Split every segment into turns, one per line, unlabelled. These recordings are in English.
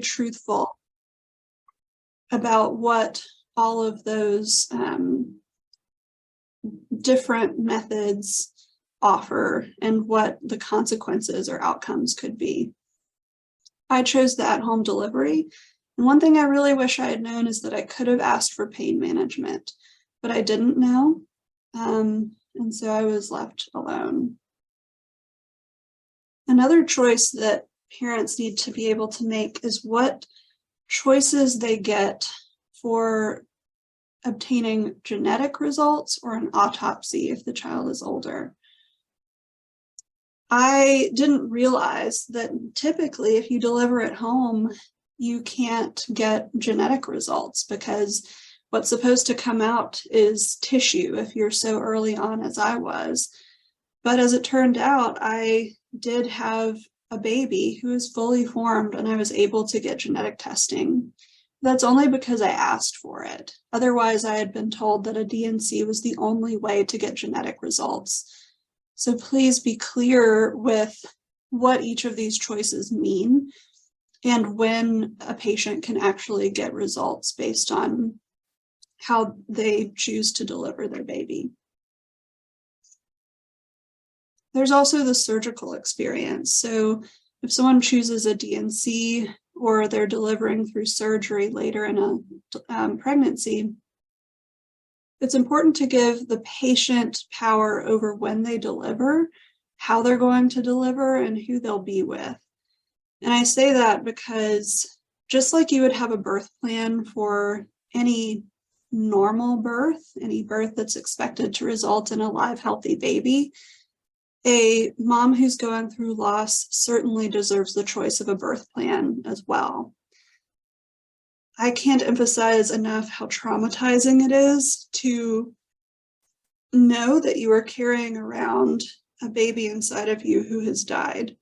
truthful about what all of those different methods offer and what the consequences or outcomes could be. I chose the at-home delivery. And one thing I really wish I had known is that I could have asked for pain management, but I didn't know. And so I was left alone. Another choice that parents need to be able to make is what choices they get for obtaining genetic results or an autopsy if the child is older. I didn't realize that typically if you deliver at home, you can't get genetic results because what's supposed to come out is tissue if you're so early on as I was. But as it turned out, I did have a baby who was fully formed and I was able to get genetic testing. That's only because I asked for it. Otherwise, I had been told that a DNC was the only way to get genetic results. So please be clear with what each of these choices mean and when a patient can actually get results based on how they choose to deliver their baby. There's also the surgical experience. So if someone chooses a DNC or they're delivering through surgery later in a pregnancy, it's important to give the patient power over when they deliver, how they're going to deliver, and who they'll be with. And I say that because just like you would have a birth plan for any normal birth, any birth that's expected to result in a live, healthy baby, a mom who's going through loss certainly deserves the choice of a birth plan as well. I can't emphasize enough how traumatizing it is to know that you are carrying around a baby inside of you who has died.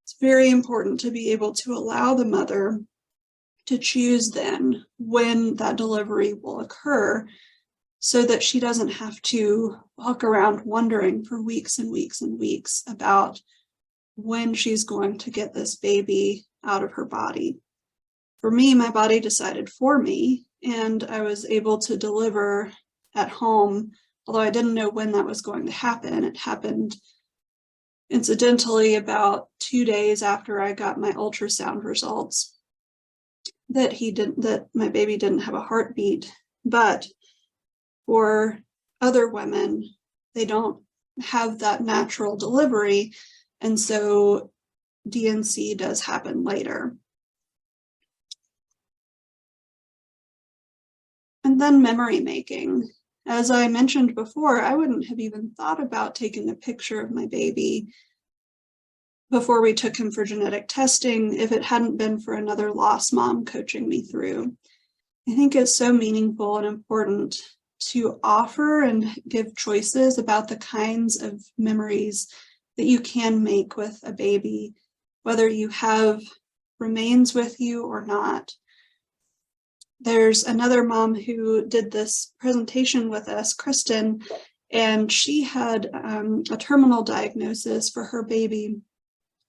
It's very important to be able to allow the mother to choose then when that delivery will occur so that she doesn't have to walk around wondering for weeks and weeks and weeks about when she's going to get this baby out of her body. For me, my body decided for me, and I was able to deliver at home, although I didn't know when that was going to happen. It happened incidentally about 2 days after I got my ultrasound results that my baby didn't have a heartbeat. But for other women, they don't have that natural delivery, and so DNC does happen later. And then memory making. As I mentioned before, I wouldn't have even thought about taking a picture of my baby before we took him for genetic testing if it hadn't been for another lost mom coaching me through. I think it's so meaningful and important to offer and give choices about the kinds of memories that you can make with a baby, whether you have remains with you or not. There's another mom who did this presentation with us, Kristen, and she had a terminal diagnosis for her baby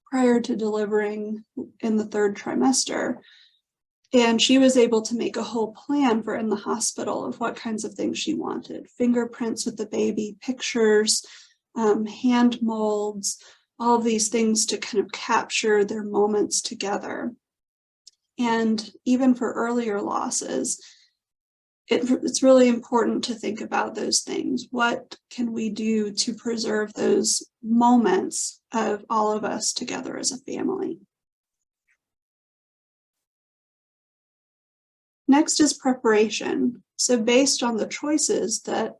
prior to delivering in the 3rd trimester. And she was able to make a whole plan for in the hospital of what kinds of things she wanted. Fingerprints with the baby, pictures, hand molds, all of these things to kind of capture their moments together. And even for earlier losses, it's really important to think about those things. What can we do to preserve those moments of all of us together as a family? Next is preparation. So based on the choices that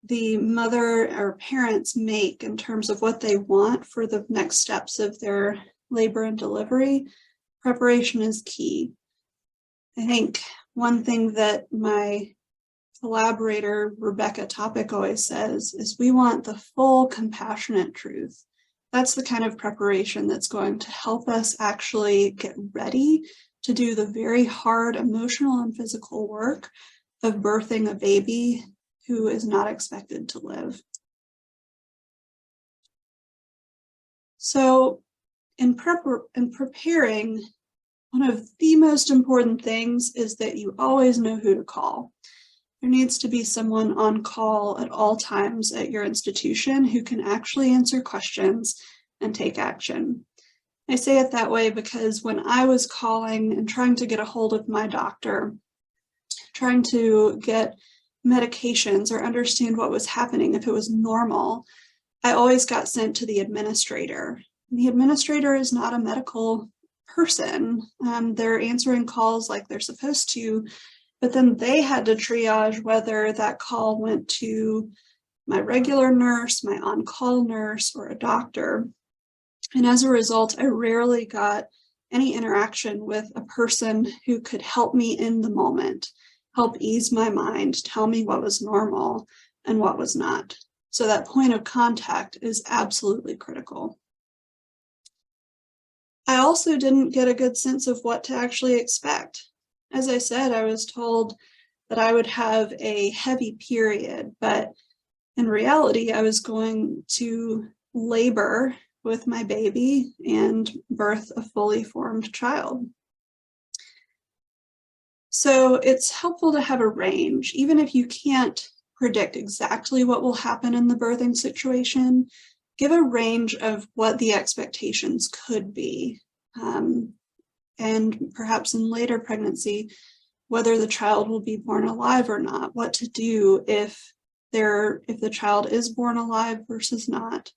the mother or parents make in terms of what they want for the next steps of their labor and delivery, preparation is key. I think one thing that my collaborator, Rebecca Topic, always says is we want the full compassionate truth. That's the kind of preparation that's going to help us actually get ready to do the very hard emotional and physical work of birthing a baby who is not expected to live. So in preparing, One of the most important things is that you always know who to call. There needs to be someone on call at all times at your institution who can actually answer questions and take action. I say it that way because when I was calling and trying to get a hold of my doctor, trying to get medications or understand what was happening, if it was normal, I always got sent to the administrator. The administrator is not a medical person. They're answering calls like they're supposed to, but then they had to triage whether that call went to my regular nurse, my on-call nurse, or a doctor. And as a result, I rarely got any interaction with a person who could help me in the moment, help ease my mind, tell me what was normal and what was not. So that point of contact is absolutely critical. I also didn't get a good sense of what to actually expect. As I said, I was told that I would have a heavy period, but in reality, I was going to labor with my baby and birth a fully formed child. So it's helpful to have a range, even if you can't predict exactly what will happen in the birthing situation, give a range of what the expectations could be. And perhaps in later pregnancy, whether the child will be born alive or not, what to do if the child is born alive versus not.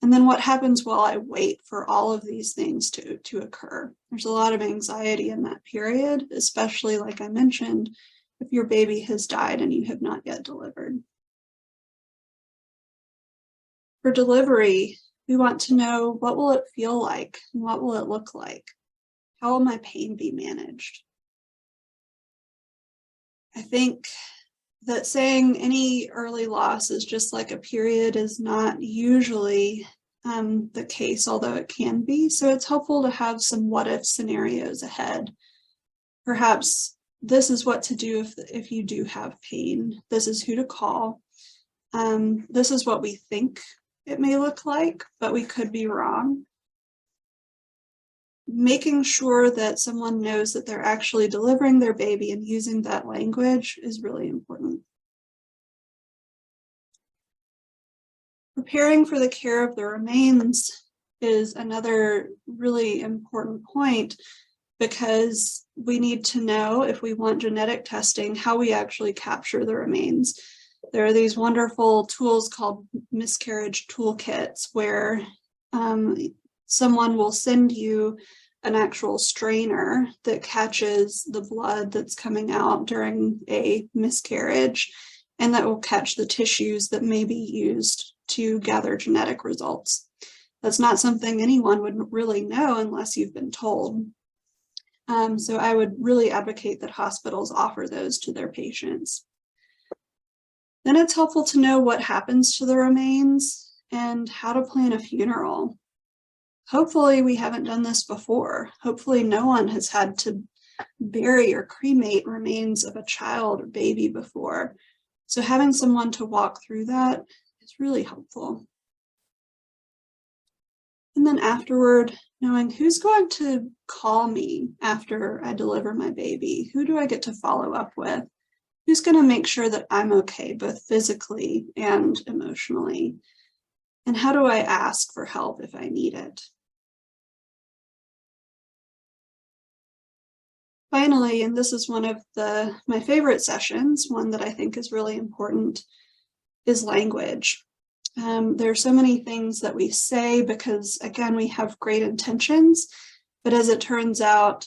And then what happens while I wait for all of these things to occur. There's a lot of anxiety in that period, especially, like I mentioned, if your baby has died and you have not yet delivered. For delivery, we want to know, what will it feel like and what will it look like? How will my pain be managed? I think that saying any early loss is just like a period is not usually the case, although it can be. So it's helpful to have some what-if scenarios ahead. Perhaps this is what to do if you do have pain. This is who to call. This is what we think it may look like, but we could be wrong. Making sure that someone knows that they're actually delivering their baby and using that language is really important. Preparing for the care of the remains is another really important point, because we need to know, if we want genetic testing, how we actually capture the remains. There are these wonderful tools called miscarriage toolkits where someone will send you an actual strainer that catches the blood that's coming out during a miscarriage, and that will catch the tissues that may be used to gather genetic results. That's not something anyone would really know unless you've been told. So I would really advocate that hospitals offer those to their patients. Then it's helpful to know what happens to the remains and how to plan a funeral. Hopefully we haven't done this before. Hopefully no one has had to bury or cremate remains of a child or baby before. So having someone to walk through that is really helpful. And then afterward, knowing who's going to call me after I deliver my baby. Who do I get to follow up with? Who's going to make sure that I'm okay, both physically and emotionally? And how do I ask for help if I need it? Finally, and this is one of my favorite sessions, one that I think is really important, is language. There are so many things that we say because, again, we have great intentions, but as it turns out,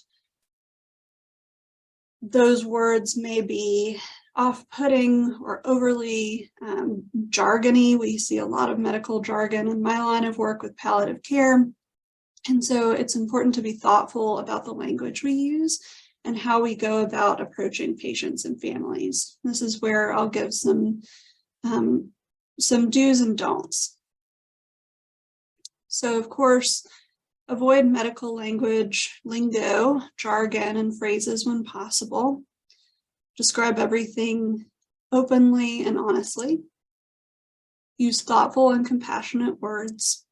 those words may be off-putting or overly jargony. We see a lot of medical jargon in my line of work with palliative care. And so it's important to be thoughtful about the language we use and how we go about approaching patients and families. This is where I'll give some do's and don'ts. So, of course, avoid medical language, lingo, jargon, and phrases when possible. Describe everything openly and honestly. Use thoughtful and compassionate words.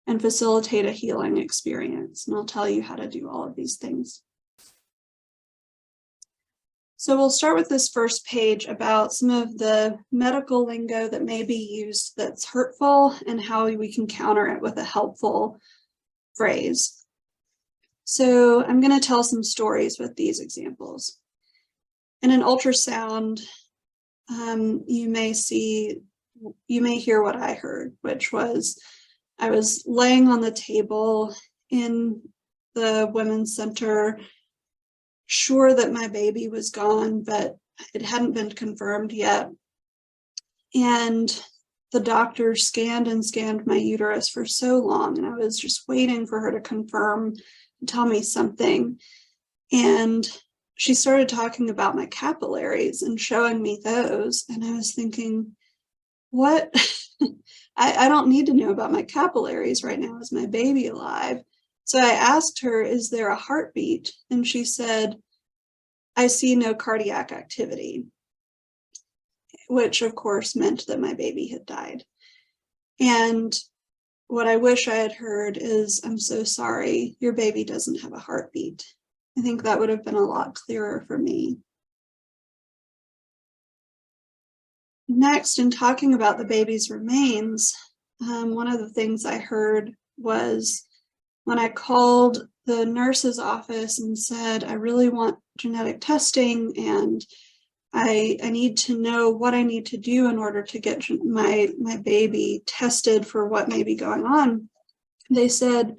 and facilitate a healing experience. And I'll tell you how to do all of these things. So we'll start with this first page about some of the medical lingo that may be used that's hurtful and how we can counter it with a helpful phrase. So I'm going to tell some stories with these examples. In an ultrasound, you may hear what I heard, which was I was laying on the table in the women's center, sure that my baby was gone, but it hadn't been confirmed yet. And the doctor scanned and scanned my uterus for so long, and I was just waiting for her to confirm and tell me something. And she started talking about my capillaries and showing me those. And I was thinking, what? I don't need to know about my capillaries right now. Is my baby alive? So I asked her, is there a heartbeat? And she said, I see no cardiac activity, which of course meant that my baby had died. And what I wish I had heard is, I'm so sorry, your baby doesn't have a heartbeat. I think that would have been a lot clearer for me. Next, in talking about the baby's remains, one of the things I heard was when I called the nurse's office and said, I really want genetic testing and I need to know what I need to do in order to get my baby tested for what may be going on. They said,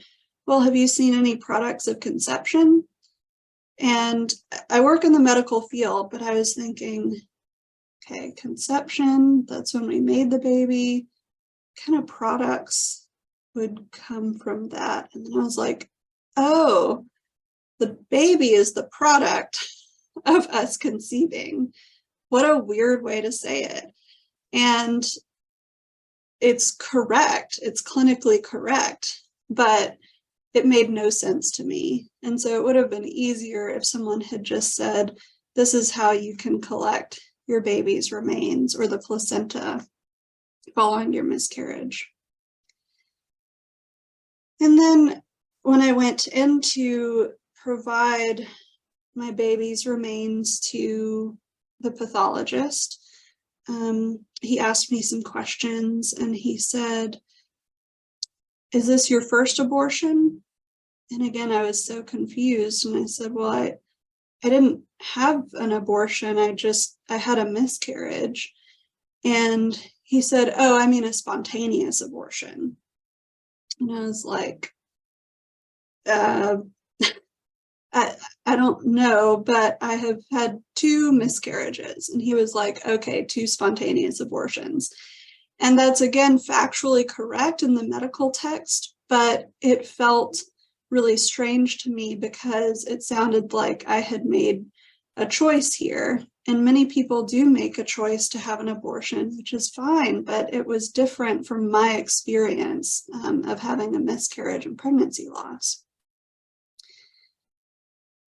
well, have you seen any products of conception? And I work in the medical field, but I was thinking, okay, conception, that's when we made the baby. What kind of products would come from that? And then I was like, oh, the baby is the product of us conceiving. What a weird way to say it. And it's correct, it's clinically correct, but it made no sense to me. And so it would have been easier if someone had just said, this is how you can collect your baby's remains or the placenta following your miscarriage. And then when I went in to provide my baby's remains to the pathologist, he asked me some questions and he said, is this your first abortion? And again, I was so confused. And I said, well, I didn't have an abortion. I had a miscarriage. And he said, oh, I mean a spontaneous abortion. And I was like, I don't know, but I have had 2 miscarriages. And he was like, okay, 2 spontaneous abortions. And that's, again, factually correct in the medical text, but it felt really strange to me because it sounded like I had made a choice here. And many people do make a choice to have an abortion, which is fine, but it was different from my experience of having a miscarriage and pregnancy loss.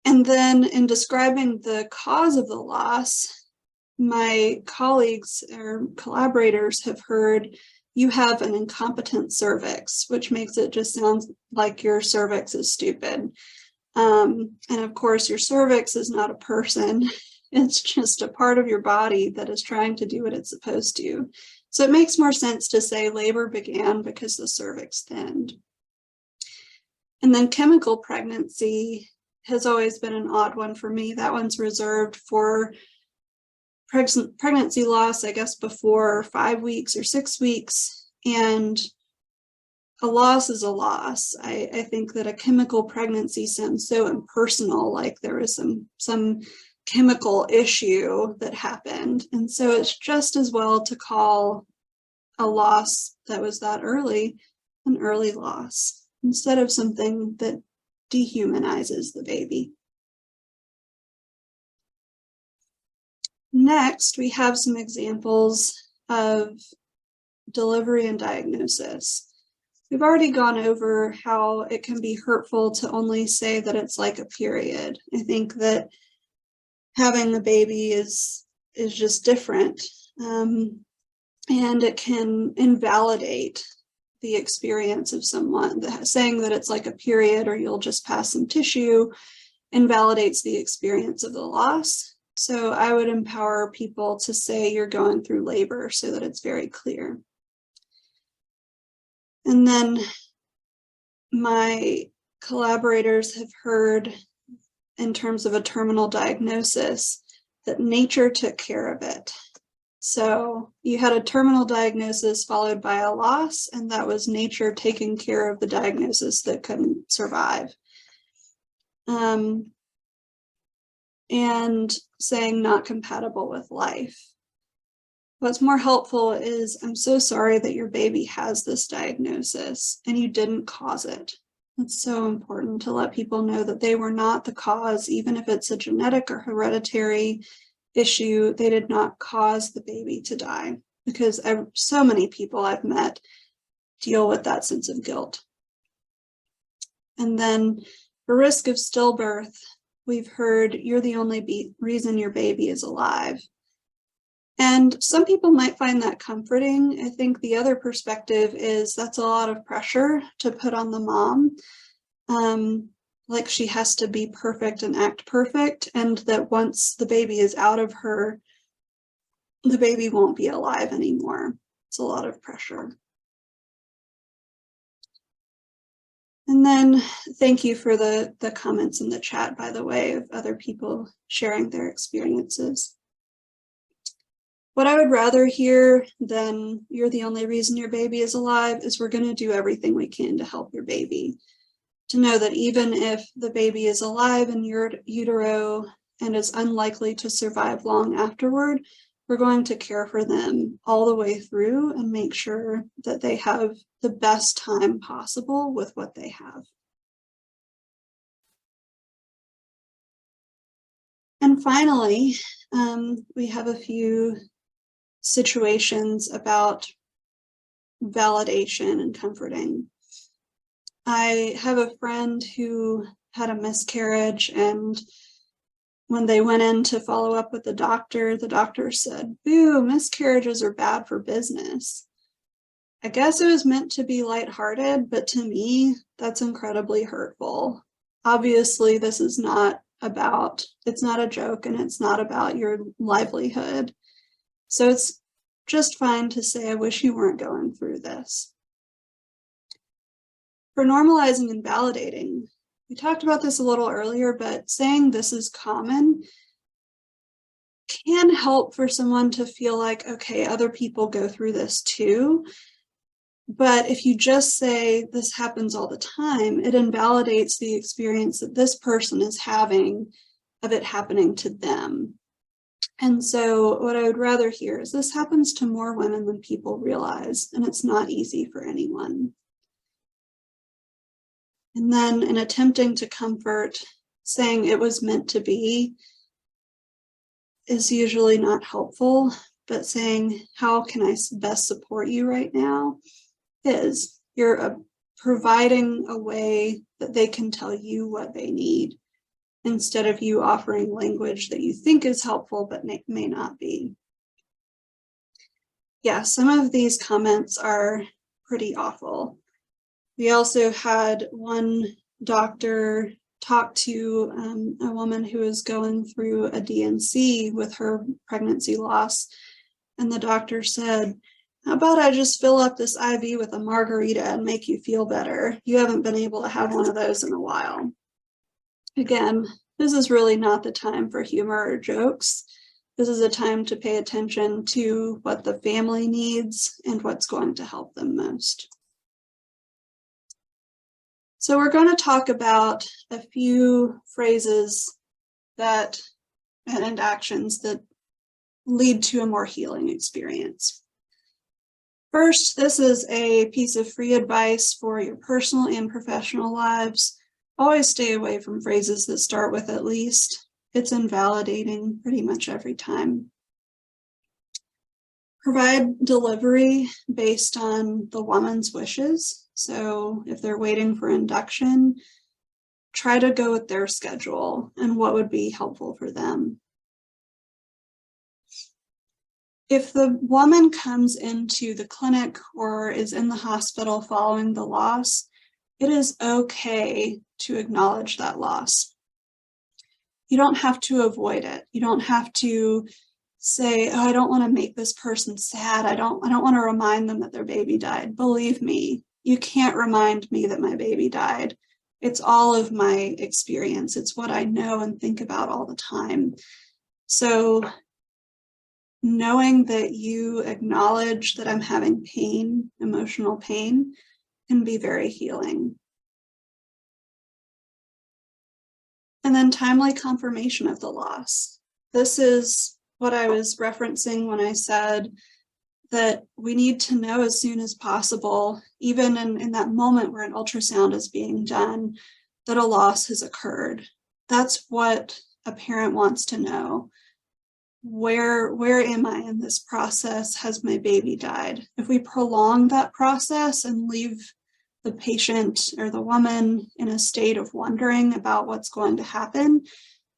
And then in describing the cause of the loss, my colleagues or collaborators have heard you have an incompetent cervix, which makes it just sound like your cervix is stupid. And of course, your cervix is not a person. It's just a part of your body that is trying to do what it's supposed to. So it makes more sense to say labor began because the cervix thinned. And then chemical pregnancy has always been an odd one for me. That one's reserved for pregnancy loss, I guess, before 5 weeks or 6 weeks. And a loss is a loss. I think that a chemical pregnancy sounds so impersonal, like there was some chemical issue that happened. And so it's just as well to call a loss that was that early an early loss, instead of something that dehumanizes the baby. Next, we have some examples of delivery and diagnosis. We've already gone over how it can be hurtful to only say that it's like a period. I think that having a baby is just different, and it can invalidate the experience of someone. Saying that it's like a period or you'll just pass some tissue invalidates the experience of the loss. So I would empower people to say you're going through labor so that it's very clear. And then my collaborators have heard, in terms of a terminal diagnosis, that nature took care of it. So you had a terminal diagnosis followed by a loss, and that was nature taking care of the diagnosis that couldn't survive. And saying not compatible with life. What's more helpful is, I'm so sorry that your baby has this diagnosis and you didn't cause it. It's so important to let people know that they were not the cause, even if it's a genetic or hereditary issue. They did not cause the baby to die, because so many people I've met deal with that sense of guilt. And then for risk of stillbirth, we've heard you're the only reason your baby is alive. And some people might find that comforting. I think the other perspective is that's a lot of pressure to put on the mom. Like she has to be perfect and act perfect, and that once the baby is out of her, the baby won't be alive anymore. It's a lot of pressure. And then thank you for the comments in the chat, by the way, of other people sharing their experiences. What I would rather hear than you're the only reason your baby is alive is we're going to do everything we can to help your baby. To know that even if the baby is alive in your utero and is unlikely to survive long afterward, we're going to care for them all the way through and make sure that they have the best time possible with what they have. And finally, we have a few situations about validation and comforting. I have a friend who had a miscarriage, and when they went in to follow up with the doctor said, "Boo, miscarriages are bad for business." I guess it was meant to be lighthearted, but to me, that's incredibly hurtful. Obviously, this is not it's not a joke, and it's not about your livelihood. So it's just fine to say, I wish you weren't going through this. For normalizing and validating, we talked about this a little earlier, but saying this is common can help for someone to feel like, okay, other people go through this too. But if you just say this happens all the time, it invalidates the experience that this person is having of it happening to them. And so what I would rather hear is this happens to more women than people realize, and it's not easy for anyone. And then in attempting to comfort, saying it was meant to be is usually not helpful, but saying, how can I best support you right now, is you're providing a way that they can tell you what they need, instead of you offering language that you think is helpful but may not be. Yeah, some of these comments are pretty awful. We also had one doctor talk to a woman who was going through a DNC with her pregnancy loss, and the doctor said, "How about I just fill up this IV with a margarita and make you feel better? You haven't been able to have one of those in a while." Again, this is really not the time for humor or jokes. This is a time to pay attention to what the family needs and what's going to help them most. So we're going to talk about a few phrases and actions that lead to a more healing experience. First, this is a piece of free advice for your personal and professional lives. Always stay away from phrases that start with "at least." It's invalidating pretty much every time. Provide delivery based on the woman's wishes. So if they're waiting for induction, try to go with their schedule and what would be helpful for them. If the woman comes into the clinic or is in the hospital following the loss, it is okay to acknowledge that loss. You don't have to avoid it. You don't have to say, oh, I don't want to make this person sad. I don't want to remind them that their baby died. Believe me, you can't remind me that my baby died. It's all of my experience. It's what I know and think about all the time. So knowing that you acknowledge that I'm having pain, emotional pain, can be very healing. And then timely confirmation of the loss. This is what I was referencing when I said that we need to know as soon as possible, even in that moment where an ultrasound is being done, that a loss has occurred. That's what a parent wants to know. Where am I in this process? Has my baby died? If we prolong that process and leave the patient or the woman in a state of wondering about what's going to happen,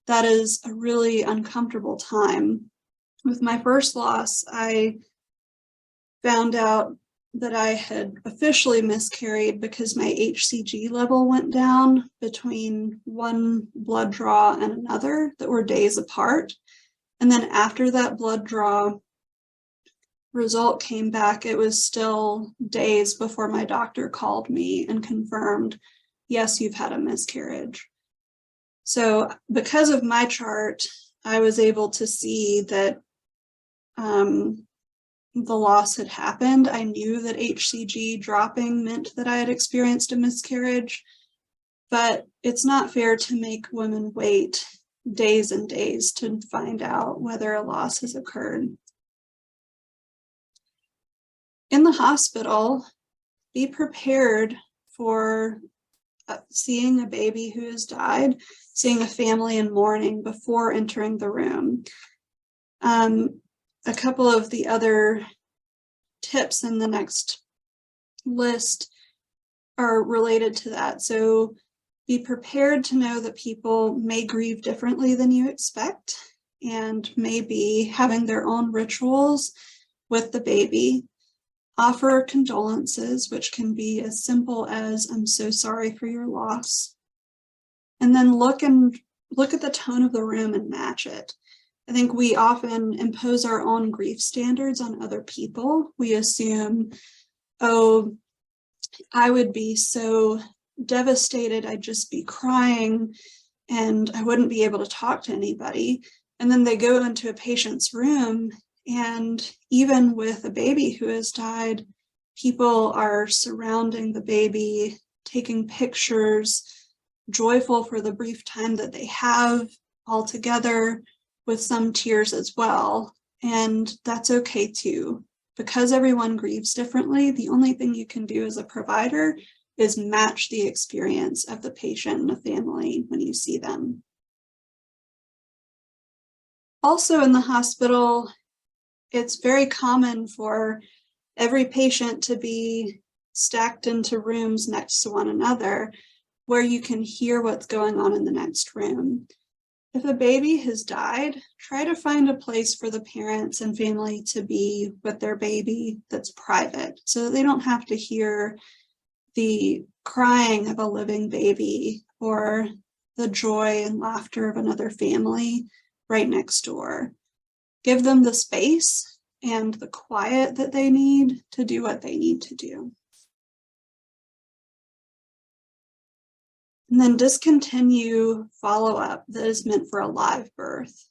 that is a really uncomfortable time. With my first loss, I found out that I had officially miscarried because my HCG level went down between one blood draw and another that were days apart. And then after that blood draw result came back, it was still days before my doctor called me and confirmed, yes, you've had a miscarriage. So because of my chart, I was able to see that the loss had happened. I knew that HCG dropping meant that I had experienced a miscarriage, but it's not fair to make women wait days and days to find out whether a loss has occurred. In the hospital, be prepared for seeing a baby who has died, seeing a family in mourning before entering the room. A couple of the other tips in the next list are related to that. So be prepared to know that people may grieve differently than you expect and may be having their own rituals with the baby. Offer condolences, which can be as simple as, I'm so sorry for your loss. And then look at the tone of the room and match it. I think we often impose our own grief standards on other people. We assume, oh, I would be so devastated, I'd just be crying and I wouldn't be able to talk to anybody. And then they go into a patient's room, and even with a baby who has died, people are surrounding the baby, taking pictures, joyful for the brief time that they have all together, with some tears as well. And that's okay too. Because everyone grieves differently, the only thing you can do as a provider is match the experience of the patient and the family when you see them. Also in the hospital, it's very common for every patient to be stacked into rooms next to one another where you can hear what's going on in the next room. If a baby has died, try to find a place for the parents and family to be with their baby that's private, so that they don't have to hear the crying of a living baby or the joy and laughter of another family right next door. Give them the space and the quiet that they need to do what they need to do. And then discontinue follow-up that is meant for a live birth.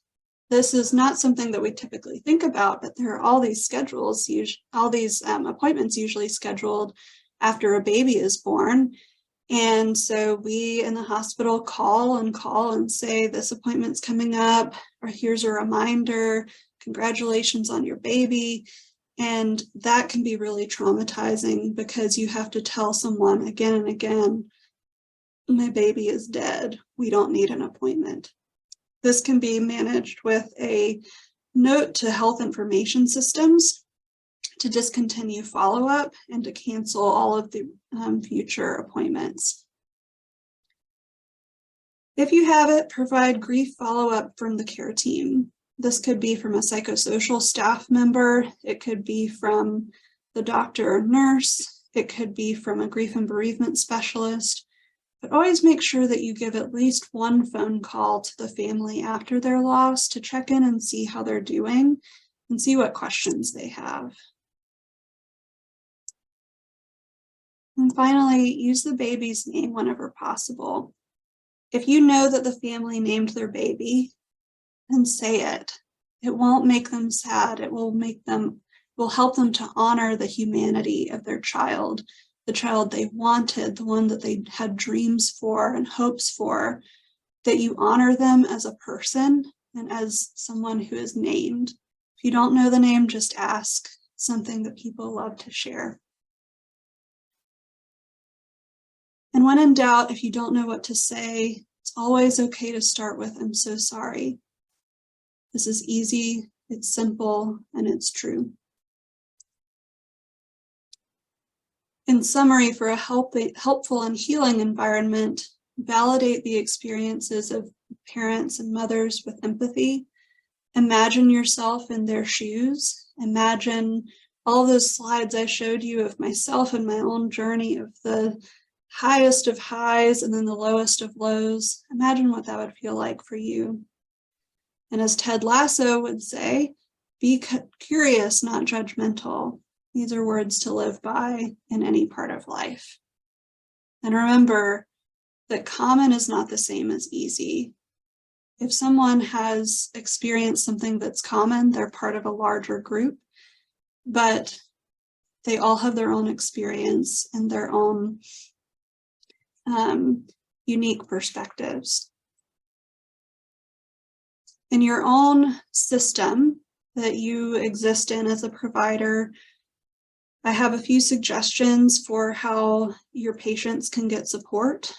This is not something that we typically think about, but there are all these schedules, all these appointments usually scheduled after a baby is born. And so we in the hospital call and say, this appointment's coming up, or here's a reminder, congratulations on your baby. And that can be really traumatizing because you have to tell someone again and again, my baby is dead, we don't need an appointment. This can be managed with a note to health information systems to discontinue follow-up and to cancel all of the future appointments. If you have it, provide grief follow-up from the care team. This could be from a psychosocial staff member. It could be from the doctor or nurse. It could be from a grief and bereavement specialist. But always make sure that you give at least one phone call to the family after their loss to check in and see how they're doing and see what questions they have. And finally, use the baby's name whenever possible. If you know that the family named their baby, then say it. It won't make them sad. It will help them to honor the humanity of their child, the child they wanted, the one that they had dreams for and hopes for, that you honor them as a person and as someone who is named. If you don't know the name, just ask. Something that people love to share. And when in doubt, if you don't know what to say, it's always okay to start with, "I'm so sorry." This is easy, it's simple, and it's true. In summary, for a helpful and healing environment, validate the experiences of parents and mothers with empathy. Imagine yourself in their shoes. Imagine all those slides I showed you of myself and my own journey of the highest of highs and then the lowest of lows. Imagine what that would feel like for you. And as Ted Lasso would say, be curious, not judgmental. These are words to live by in any part of life. And remember that common is not the same as easy. If someone has experienced something that's common, they're part of a larger group, but they all have their own experience and their own unique perspectives. In your own system that you exist in as a provider, I have a few suggestions for how your patients can get support.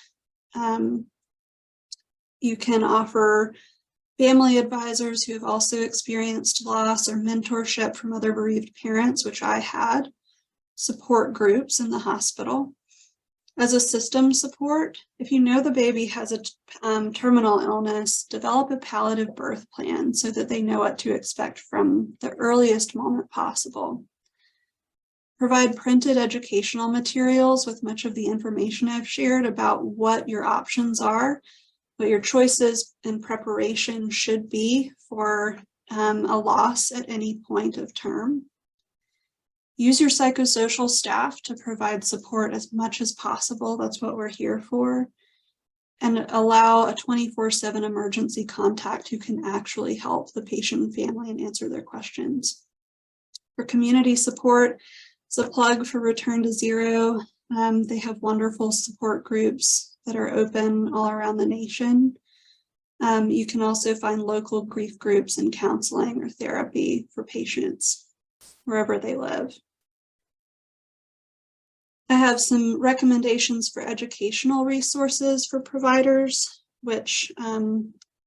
You can offer family advisors who have also experienced loss or mentorship from other bereaved parents, which I had, support groups in the hospital. As a system support, if you know the baby has a terminal illness, develop a palliative birth plan so that they know what to expect from the earliest moment possible. Provide printed educational materials with much of the information I've shared about what your options are, what your choices and preparation should be for a loss at any point of term. Use your psychosocial staff to provide support as much as possible. That's what we're here for. And allow a 24/7 emergency contact who can actually help the patient and family and answer their questions. For community support, it's a plug for Return to Zero. They have wonderful support groups that are open all around the nation. You can also find local grief groups and counseling or therapy for patients wherever they live. I have some recommendations for educational resources for providers, which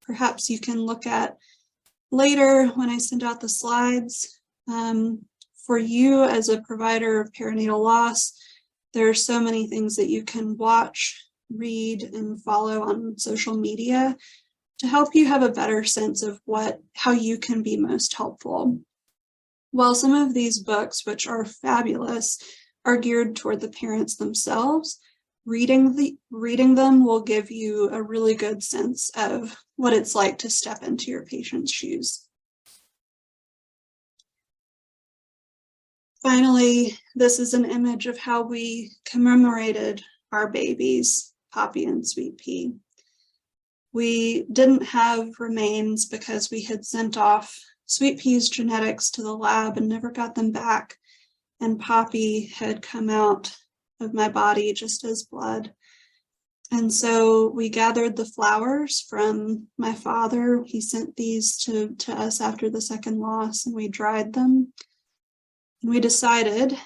perhaps you can look at later when I send out the slides. For you as a provider of perinatal loss, there are so many things that you can watch, read, and follow on social media to help you have a better sense of how you can be most helpful. While some of these books, which are fabulous, are geared toward the parents themselves, reading them will give you a really good sense of what it's like to step into your patient's shoes. Finally, this is an image of how we commemorated our babies, Poppy and Sweet Pea. We didn't have remains because we had sent off Sweet Pea's genetics to the lab and never got them back. And Poppy had come out of my body just as blood. And so we gathered the flowers from my father. He sent these to us after the second loss, and we dried them. And we decided,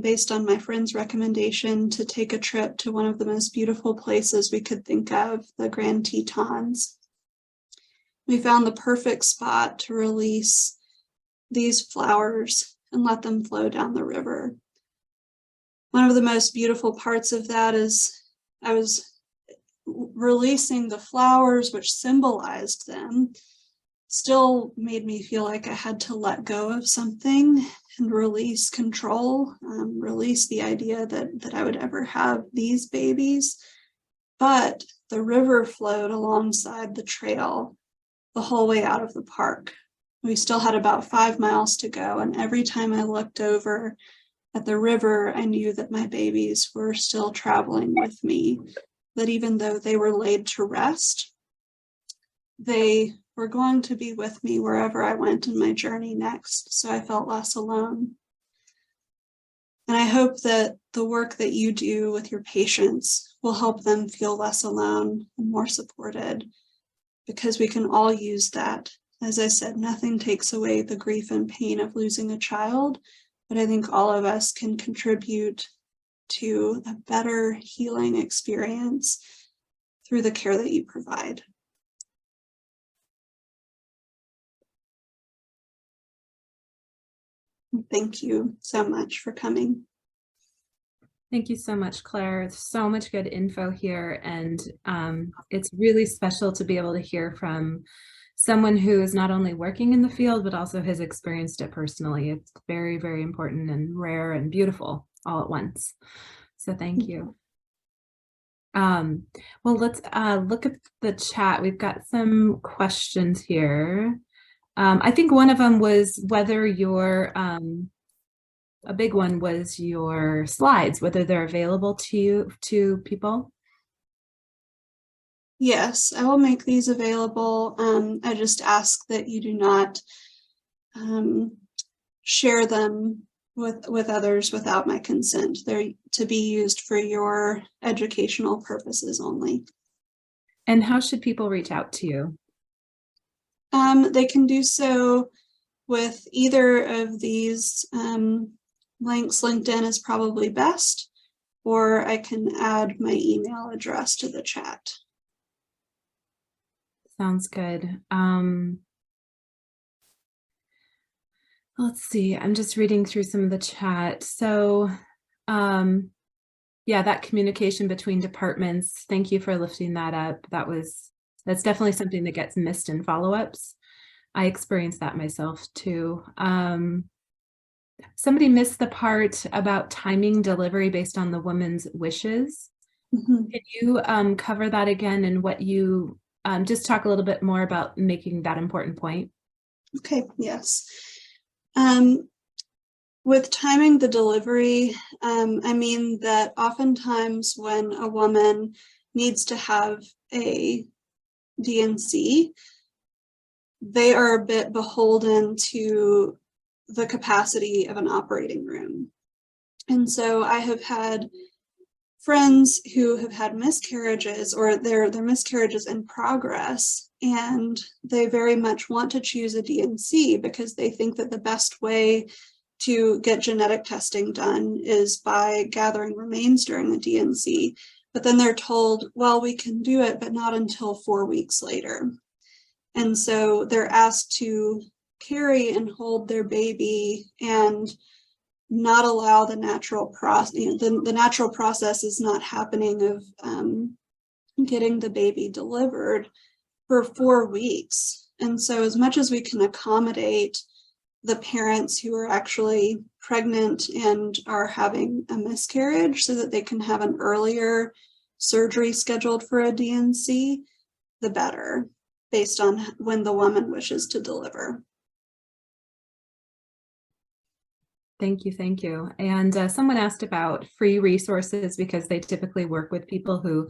based on my friend's recommendation, to take a trip to one of the most beautiful places we could think of, the Grand Tetons. We found the perfect spot to release these flowers and let them flow down the river. One of the most beautiful parts of that is I was releasing the flowers which symbolized them, still made me feel like I had to let go of something and release control, release the idea that I would ever have these babies. But the river flowed alongside the trail the whole way out of the park. We still had about 5 miles to go, and every time I looked over at the river, I knew that my babies were still traveling with me, that even though they were laid to rest, they were going to be with me wherever I went in my journey next, so I felt less alone. And I hope that the work that you do with your patients will help them feel less alone and more supported, because we can all use that. As I said, nothing takes away the grief and pain of losing a child, but I think all of us can contribute to a better healing experience through the care that you provide. Thank you so much for coming.
Thank you so much, Claire. So much good info here. And it's really special to be able to hear from someone who is not only working in the field, but also has experienced it personally. It's very, very important and rare and beautiful all at once. So thank you. Well, let's look at the chat. We've got some questions here. I think one of them was whether your, a big one was your slides, whether they're available to you, to people.
Yes, I will make these available. I just ask that you do not share them with others without my consent. They're to be used for your educational purposes only.
And how should people reach out to you?
They can do so with either of these links. LinkedIn is probably best, or I can add my email address to the chat.
Sounds good. Let's see, I'm just reading through some of the chat. So yeah, that communication between departments, thank you for lifting that up. That's definitely something that gets missed in follow-ups. I experienced that myself too. Somebody missed the part about timing delivery based on the woman's wishes. Mm-hmm. Can you cover that again, and what you just talk a little bit more about making that important point?
Okay, yes. With timing the delivery, I mean that oftentimes when a woman needs to have a D&C, they are a bit beholden to the capacity of an operating room. And so I have had friends who have had miscarriages, or their miscarriages in progress, and they very much want to choose a D&C because they think that the best way to get genetic testing done is by gathering remains during the D&C. But then they're told, well, we can do it, but not until 4 weeks later. And so they're asked to carry and hold their baby and not allow the natural process. The natural process is not happening of getting the baby delivered for 4 weeks. And so as much as we can accommodate the parents who are actually pregnant and are having a miscarriage so that they can have an earlier surgery scheduled for a D&C, the better, based on when the woman wishes to deliver.
Thank you, thank you. And someone asked about free resources, because they typically work with people who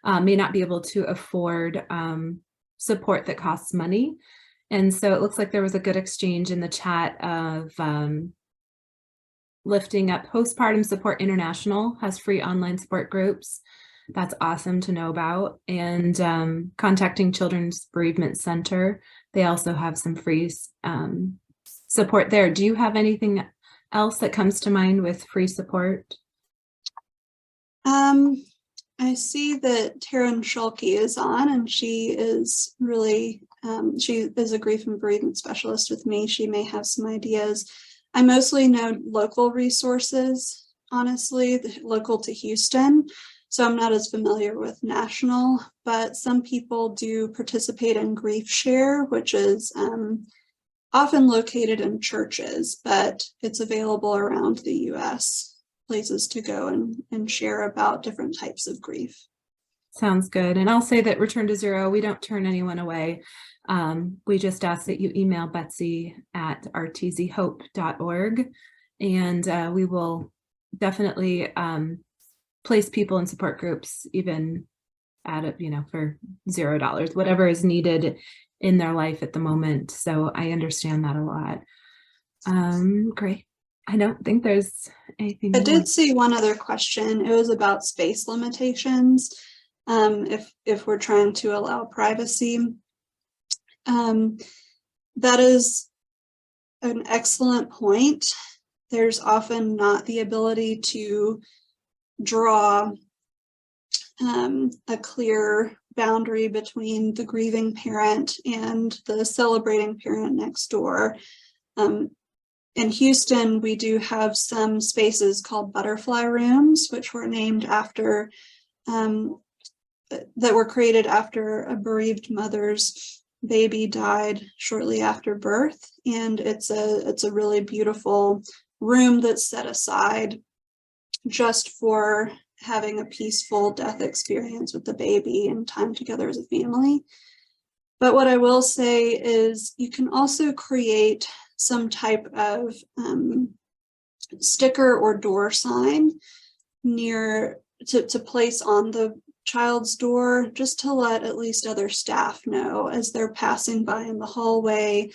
may not be able to afford support that costs money. And so it looks like there was a good exchange in the chat of lifting up Postpartum Support International has free online support groups. That's awesome to know about. And contacting Children's Bereavement Center, they also have some free support there. Do you have anything else that comes to mind with free support?
I see that Taryn Schulke is on, and she is really, she is a grief and bereavement specialist with me. She may have some ideas. I mostly know local resources, honestly, local to Houston. So I'm not as familiar with national, but some people do participate in Grief Share, which is often located in churches, but it's available around the US, places to go and share about different types of grief.
Sounds good. And I'll say that Return to Zero, we don't turn anyone away. We just ask that you email Betsy at rtzhope.org, and we will definitely place people in support groups, even at it, for $0, whatever is needed in their life at the moment. So I understand that a lot. Great. I don't think there's anything
I
more.
did see one other question. It was about space limitations. If we're trying to allow privacy, that is an excellent point. There's often not the ability to draw a clear boundary between the grieving parent and the celebrating parent next door. In Houston, we do have some spaces called butterfly rooms, which were named after, that were created after a bereaved mother's baby died shortly after birth. And it's a really beautiful room that's set aside just for having a peaceful death experience with the baby and time together as a family. But what I will say is you can also create some type of sticker or door sign near to place on the child's door, just to let at least other staff know as they're passing by in the hallway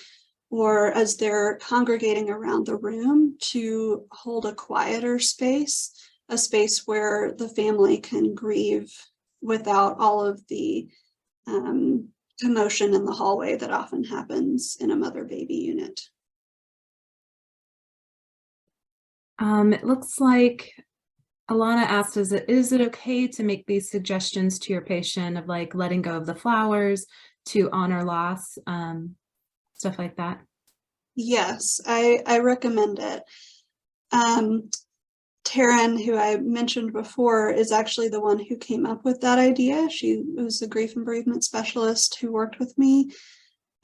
or as they're congregating around the room, to hold a quieter space, a space where the family can grieve without all of the commotion in the hallway that often happens in a mother-baby unit.
It looks like Alana asked, is it okay to make these suggestions to your patient of like letting go of the flowers to honor loss, stuff like that?
Yes, I recommend it. Taryn, who I mentioned before, is actually the one who came up with that idea. She was a grief and bereavement specialist who worked with me,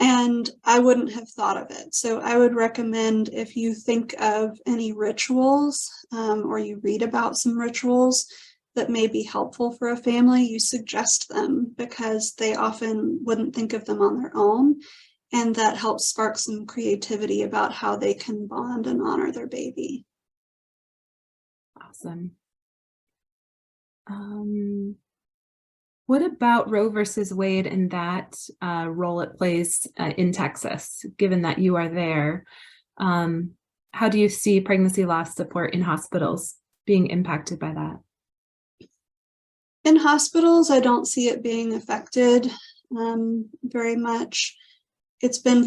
and I wouldn't have thought of it. So I would recommend, if you think of any rituals or you read about some rituals that may be helpful for a family, you suggest them, because they often wouldn't think of them on their own. And that helps spark some creativity about how they can bond and honor their baby.
Awesome. What about Roe versus Wade and that role it plays in Texas, given that you are there? How do you see pregnancy loss support in hospitals being impacted by that?
In hospitals, I don't see it being affected very much. It's been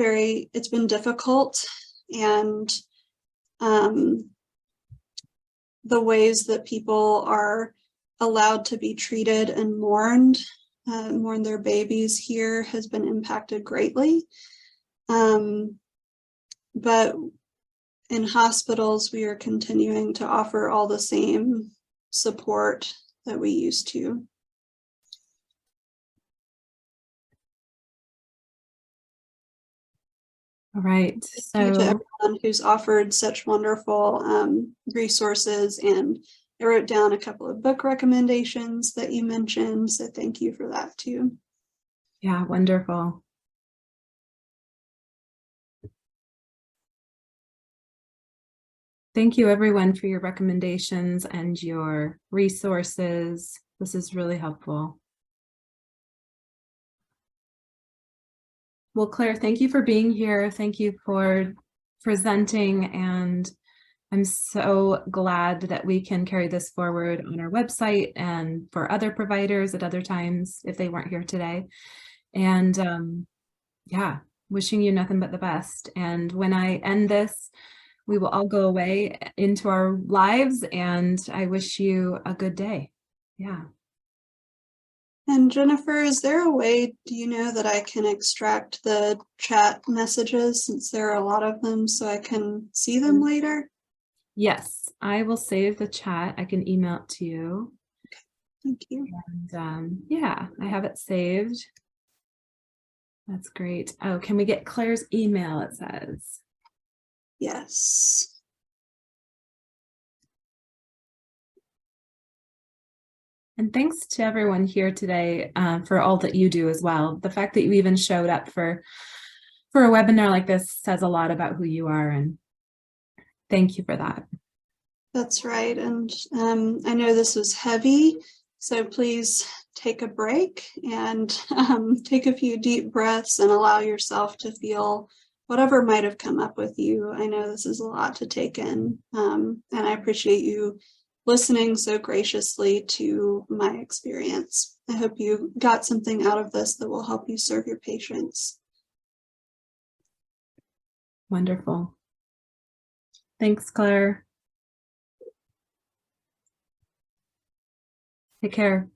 difficult, and the ways that people are allowed to be treated and mourn their babies here has been impacted greatly. But in hospitals, we are continuing to offer all the same support that we used to.
All right.
Thank you to everyone who's offered such wonderful resources, and I wrote down a couple of book recommendations that you mentioned, so thank you for that too.
Yeah, wonderful. Thank you everyone for your recommendations and your resources. This is really helpful. Well, Claire, thank you for being here. Thank you for presenting, and I'm so glad that we can carry this forward on our website and for other providers at other times if they weren't here today. And yeah, wishing you nothing but the best. And when I end this, we will all go away into our lives, and I wish you a good day. Yeah.
And Jennifer, is there a way, do you know, that I can extract the chat messages, since there are a lot of them, so I can see them later?
Yes, I will save the chat. I can email it to you.
Thank you.
And yeah, I have it saved. That's great. Oh, can we get Claire's email, it says?
Yes.
And thanks to everyone here today for all that you do as well. The fact that you even showed up for a webinar like this says a lot about who you are, and thank you for that.
That's right. And I know this was heavy, so please take a break and take a few deep breaths and allow yourself to feel whatever might have come up with you. I know this is a lot to take in, and I appreciate you listening so graciously to my experience. I hope you got something out of this that will help you serve your patients.
Wonderful. Thanks, Claire. Take care.